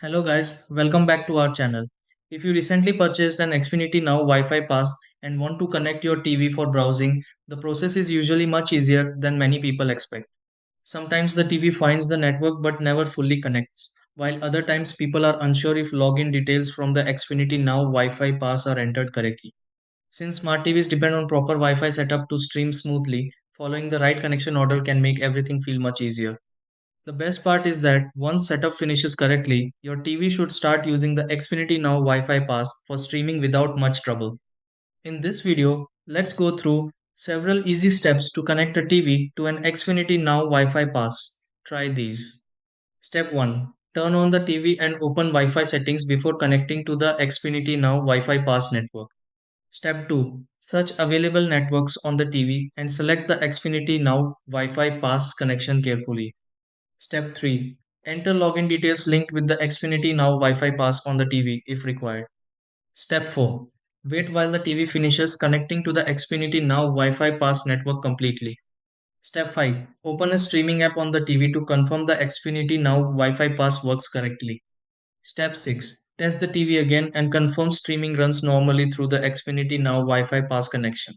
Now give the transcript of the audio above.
Hello guys, welcome back to our channel. If you recently purchased an Xfinity Now Wi-Fi pass and want to connect your TV for browsing, the process is usually much easier than many people expect. Sometimes the TV finds the network but never fully connects, while other times people are unsure if login details from the Xfinity Now Wi-Fi pass are entered correctly. Since smart TVs depend on proper Wi-Fi setup to stream smoothly, following the right connection order can make everything feel much easier. The best part is that once setup finishes correctly, your TV should start using the Xfinity Now Wi-Fi pass for streaming without much trouble. In this video, let's go through several easy steps to connect a TV to an Xfinity Now Wi-Fi pass. Try these. Step 1. Turn on the TV and open Wi-Fi settings before connecting to the Xfinity Now Wi-Fi pass network. Step 2. Search available networks on the TV and select the Xfinity Now Wi-Fi pass connection carefully. Step 3. Enter login details linked with the Xfinity Now Wi-Fi pass on the TV if required. Step 4. Wait while the TV finishes connecting to the Xfinity Now Wi-Fi pass network completely. Step 5. Open a streaming app on the TV to confirm the Xfinity Now Wi-Fi pass works correctly. Step 6. Test the TV again and confirm streaming runs normally through the Xfinity Now Wi-Fi pass connection.